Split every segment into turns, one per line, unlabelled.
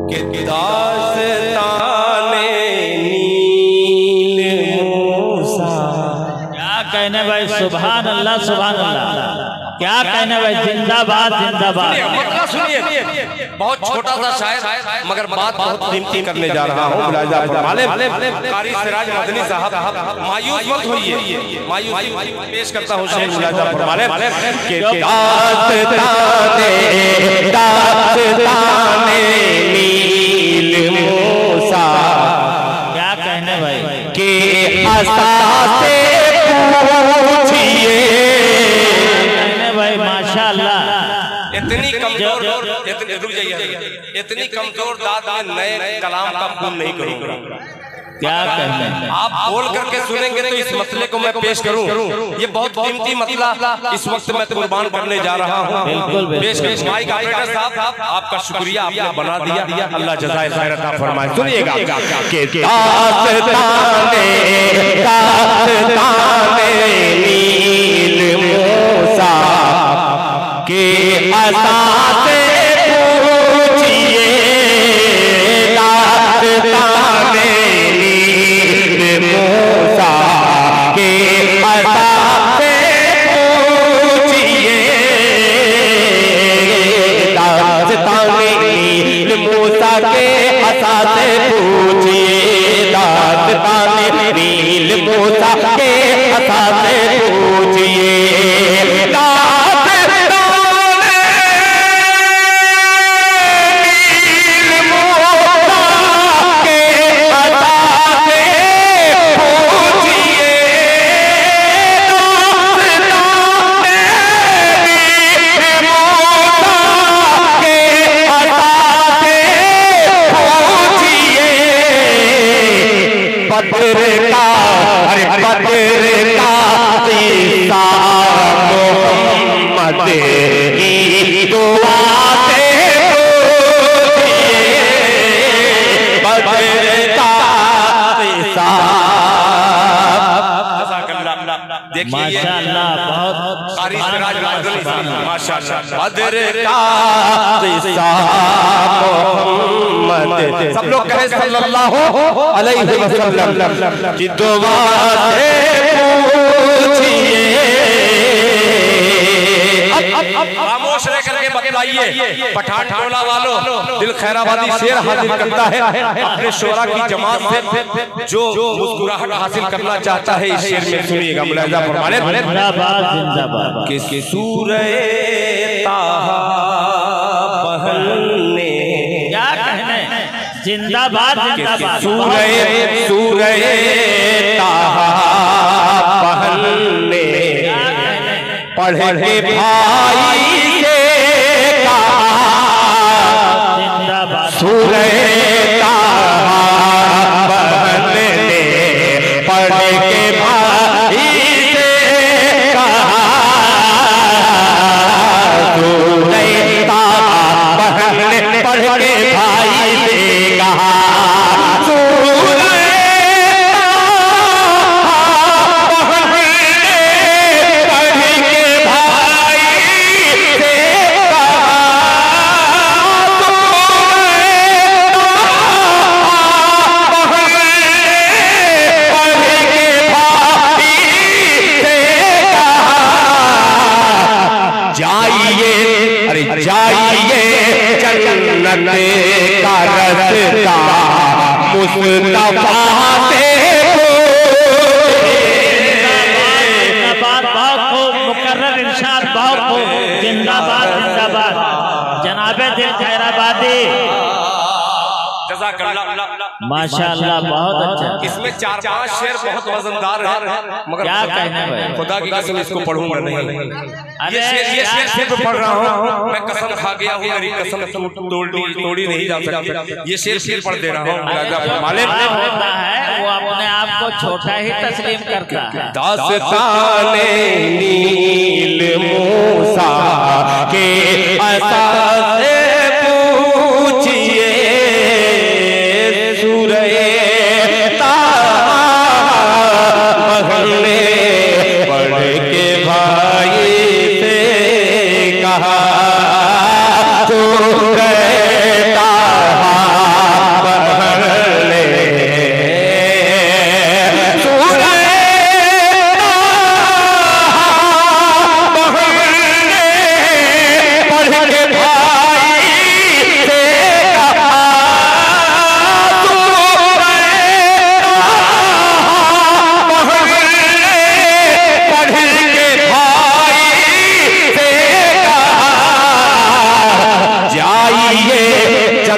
कि दास्ताने नील मूसा।
क्या कहने भाई, सुभान अल्लाह सुभान अल्लाह, क्या कहने भाई, जिंदाबाद जिंदाबाद।
मतलब सुनिए, बहुत छोटा सा शायर मगर बात बहुत कीमती करने जा रहा हूँ। कारी सिराज मदनी साहब, मायूस मत होइए, मायूस पेश करता हूँ शेर मुलाजा फरमाने के दास्ताने नील मूसा।
क्या कहने भाई
के असासे पूछिए
भाई, माशाअल्लाह।
इतनी कमजोर, रुक जाइए, इतनी कमजोर दाद में नए कलाम का खून नहीं करूंगा।
क्या कहने,
आप बोल करके सुनेंगे तो इस मसले को मैं पेश करूं। ये बहुत कीमती मसला इस वक्त मैं कुर्बान करने जा रहा हूं। पेश माइक ऑपरेटर साहब, आपका शुक्रिया, आपने बना दिया, अल्लाह जज़ाए खैर अता फरमाए। सुनिएगा कि दास्ताने नील मूसा के असासे पूछिए, दास्ताने नील मूसा के असासे पूछिए, दास्ताने नील मूसा के असासे पूछिए, दास्ताने नील मूसा के असासे पूछिए।
माशाअल्लाह, बहुत
सब लोग कहें सल्लल्लाहु अलैहि वसल्लम की दुआ से पूछिए। खामोश रह करके बतलाइए, पठान टोला वालों, दिल खैराबादी शेर हासिल करता है अपने शोरा की जमात से, जो मुस्कुराहट हासिल करना चाहता है इस शेर में सुनिएगा। मुलाहिजा फरमाने
जिंदाबाद जिंदाबाद।
कि सूरे ताहा पहलने,
क्या कहने, जिंदाबाद जिंदाबाद।
सूरे ताहा पहलने पढ़े भाई से कहा,
जिंदाबाद।
सूरे ताहा पहलने पढ़े के भाई से कहा, सूरे ताहा पहलने पढ़ के भाई से कहा, जाइए जन्नत का रास्ता मुस्तफा से,
बहुत खूब, मुकर्रर इरशाद, बहुत खूब, जिंदाबाद जिंदाबाद जनाबे दिल खैराबादी। माशाअल्लाह, बहुत अच्छा।
इसमें 4-5 शेर बहुत वजनदार है, मगर
क्या कहने भाई,
खुदा की कसम इसको पढ़ूंगा नहीं। ये शेर सिर्फ पढ़ रहा हूँ, मैं कसम खा गया हूँ, मेरी कसम तोड़ी नहीं जा सकती। ये शेर पढ़ दे रहा हूँ। मालिक
होता है वो अपने आप को छोटा ही तस्लीम करता है।
दास्ताने नील मूसा के असासे पूछिए, सूरे ताहा पहलने पढ़ के भाई से कहा, सूरे ताहा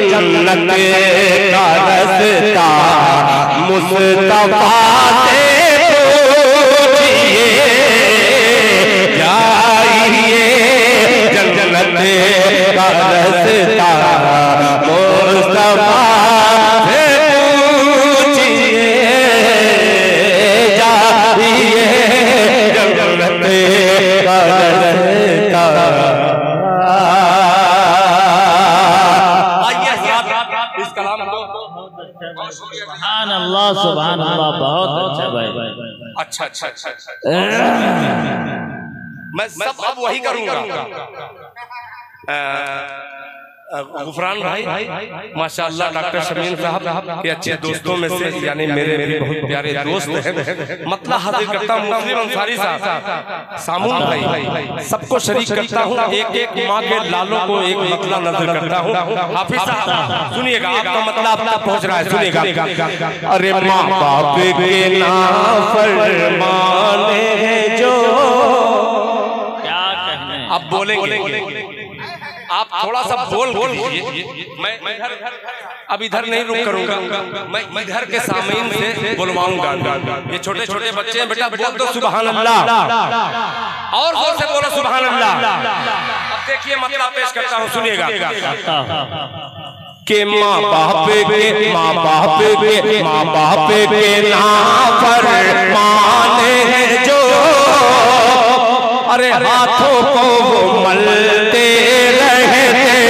जन्नत का रास्ता मुस्तफा से पूछिए, जाइए जन्नत का रास्ता मुस्तफा से पूछिए, जाइए जन्नत का रास्ता।
सुभान अल्लाह सुभान अल्लाह, बहुत अच्छा भाई।
अच्छा अच्छा अच्छा, मैं सब अब वही करूंगा। गुफरान भाई माशाअल्लाह, डॉक्टर शमीन साहब के अच्छे दोस्तों में से, यानी मेरे भी बहुत प्यारे दोस्त हैं। मतलब हाजिर करता हूँ मुस्लिम अंसारी साहब, सामून भाई, सबको शरीक करता हूँ। एक एक माँ के लालों को एक मतलब नजर करता हूँ। हाफिज साहब सुनिएगा, आपका मतलब आप तक पहुँच रहा है, सुनिएगा। अरे माँ बाप के नाफरमाने जो,
क्या कहने,
अब बोलेंगे आप थोड़ा सा बोल लीजिए। मैं अब इधर नहीं रुक करूंगा, मैं इधर के सामने से बुलवाऊंगा। ये छोटे छोटे बच्चे हैं, बेटा बोल दो सुभान अल्लाह, और जोर से बोलो सुभान अल्लाह। अब देखिए मतलब पेश करता हूँ, सुनिएगा। के माँ बाप के नाफरमाने जो, अरे हाथों को वो मलते रहते हैं।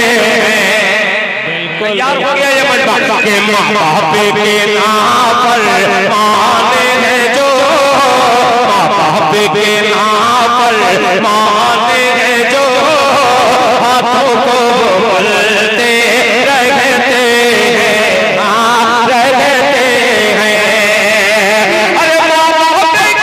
तैयार हो गया ये मजबा के माँ बाप के नाफरमाने जो, माँ बाप के नाफरमाने जो, हाथों को वो मलते रहते हैं। अरे माँ बाप के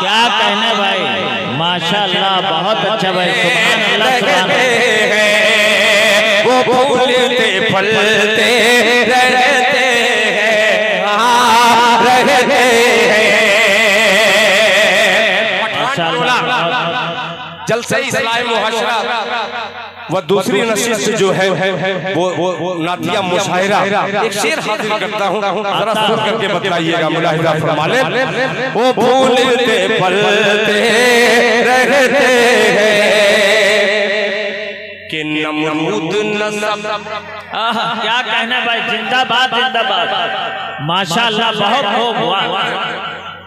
क्या कहने भाई, माशाअल्लाह बहुत अच्छा भाई। सुभान अल्लाह सुभान अल्लाह,
वो फूलते फलते रहते हैं। जलसा इस्लाह मुहशरा वह दूसरी नशिस्त जो है वो नातिया मुशायरा, एक शेर हाजिर करता हूँ, जरा सुन करके बताइएगा, मुलाहिजा फरमा लें। वो फूलते फलते रहते हैं कि नमरूद नसब।
क्या कहना भाई, जिंदाबाद जिंदाबाद, माशाअल्लाह बहुत खूब हुआ।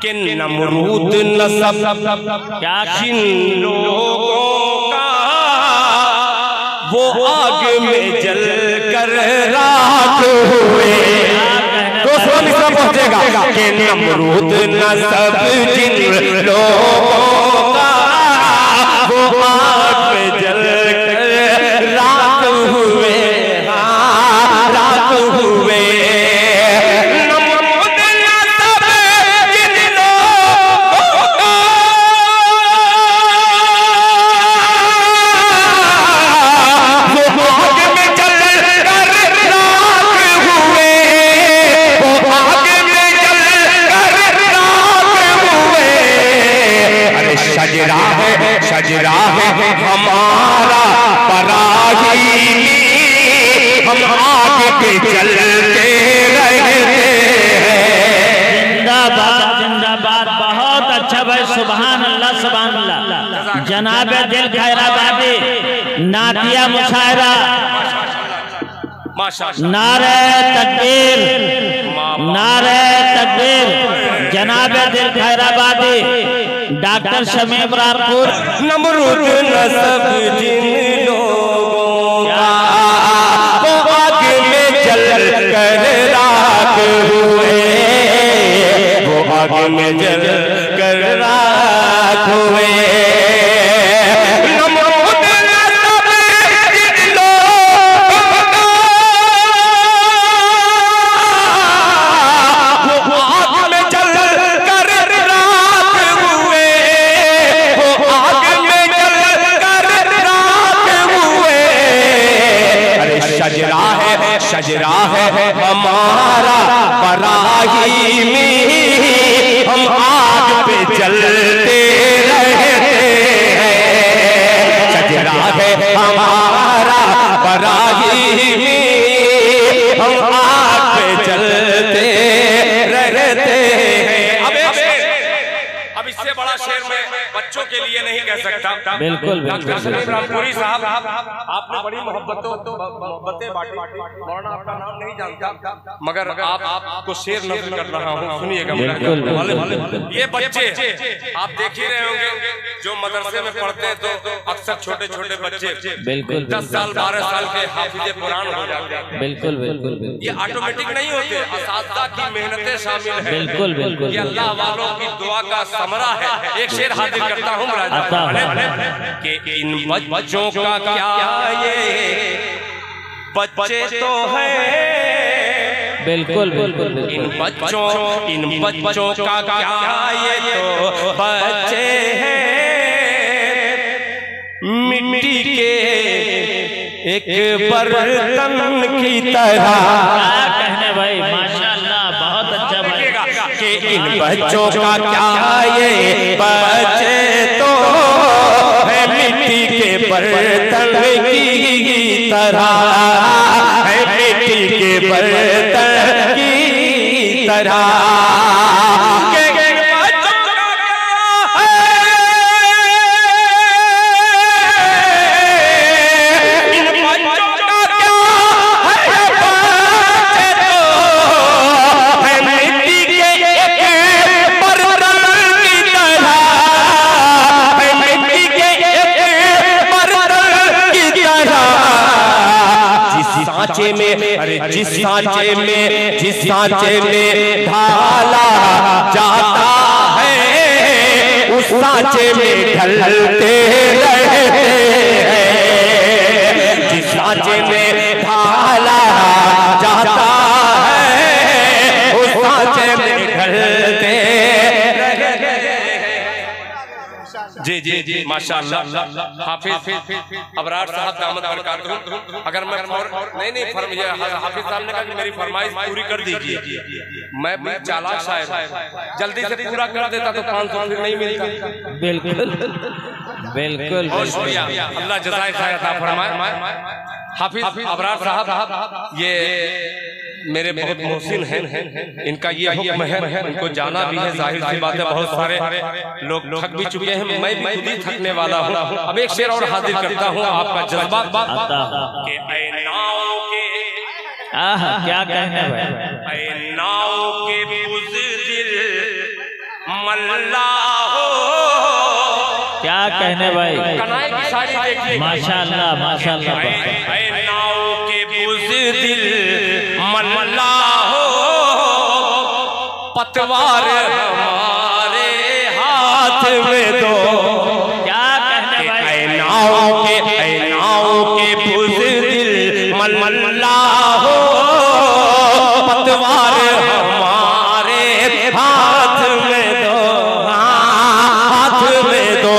कि नमरूद नसब
क्या
जिन लोगों का वो आग में जल कर राख हुए। दोस्तों मिसरा पहुंचेगा कि नमरूद नसब जिन लोगों का वो आग में जल कर राख हुए, राख हुए। शजरा है हमारा पराहीनी, हम आगे के चलते रहते हैं।
जिंदाबाद जिंदाबाद, बहुत अच्छा भाई। सुभान अल्लाह सुभान अल्लाह। जनाब दिल खैराबादी नातिया मुशायरा, नारे तकबीर, नारे तकबीर। जनाब दिल खैराबादी डॉक्टर शमीम रारपुर।
नमरूद नसब जिन लोगों का वो आग में जल कर राख हुए, वो आग में जल कर राख हुए शजरा है हमारा बराहीमी, हम आग पे चलते रहते हैं। शजरा है हमारा बराहीमी, हम आग पे चलते रहते हैं। अब इससे बड़ा शेर में बच्चों के लिए नहीं कह सकता।
बिल्कुल
डॉक्टर सलीम रामपुरी साहब, आपने बड़ी मोहब्बतें बांटी। मौलाना आपका नाम नहीं जानता, मगर आपको शेर नज़र कर रहा हूँ, सुनिएगा। ये बच्चे आप देख ही रहे होंगे, जो मदरसे में पढ़ते हैं तो अक्सर छोटे छोटे बच्चे 10 साल 12 साल के हाफिज़े कुरान हो जाते हैं।
बिल्कुल बिल्कुल
ये ऑटोमेटिक नहीं होते, असातिज़ा की मेहनतें शामिल है।
बिल्कुल बिल्कुल
ये अल्लाह वालों की दुआ का समरा है। एक शेर हाजिर करता हूँ कि इन बच्चों का क्या ये बच्चे तो हैं।
बिल्कुल बिल्कुल
इन बच्चों का क्या ये तो बच्चे हैं, मिट्टी के एक बर्तन की तरह।
कहने भाई माशाअल्लाह, बहुत अच्छा भाई।
कि इन बच्चों का क्या ये बच्चे तो है, मिट्टी के बर्तन की तरह है, मिट्टी के बर्तन की तरह। जिस सांचे में ढाला जाता है, उस सांचे में ढलते रहते हैं। जिस सांचे में ढाला जाता है, उस सांचे में ढलते रहते हैं। जी जी जी माशाअल्लाह। हाफिज अबरार साहब दामद बरकातहू, अगर मैं नहीं हाफिज साहब ने कहा कि मेरी फरमाइश पूरी कर दीजिए, मैं चालाक शायर जल्दी से पूरा कर देता तो 500 फिर नहीं मिलता।
बिल्कुल बिल्कुल
बहुत शुक्रिया, अल्लाह जज़ाए खैर अता फरमाए। हाफिज अबरार साहब ये मेरे बहुत मोहसिन हैं, इनका ये हुक्म है, उनको जाना भी है। जाहिर सी बात है, बहुत सारे लोग थक भी चुके हैं, मैं भी खुद ही थकने वाला हूँ। अब एक शेर और हाजिर करता हूँ, आपका जज्बा के ऐ नाव के
क्या कहने भाई,
ऐ नाव के बुज़दिल मल्ला हो।
क्या कहने भाई,
कनाए की शायरी देखिए
माशाअल्लाह माशाअल्लाह।
ऐ नाव के बुज़दिल मल्ला हो, पतवार हमारे हाथ में दो।
क्या कहने भाई,
ऐ नाव के बुज़दिल मल्ला हो, पतवार हमारे हाथ में दो, हाथ में दो।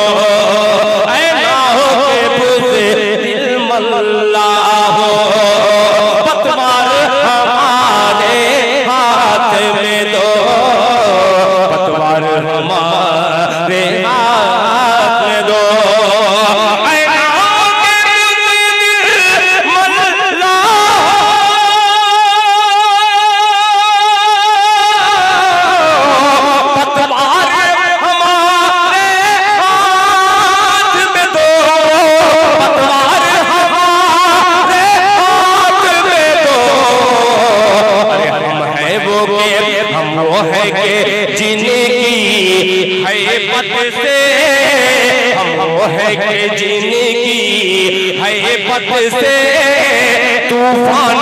ऐ नाव के बुज़दिल मल्ला हो, पतवार हमारे हाथ में दो, पतवार हमारे हाथ में दो। ऐ नाव के बुज़दिल मल्ला जिनकी हैबत से तूफान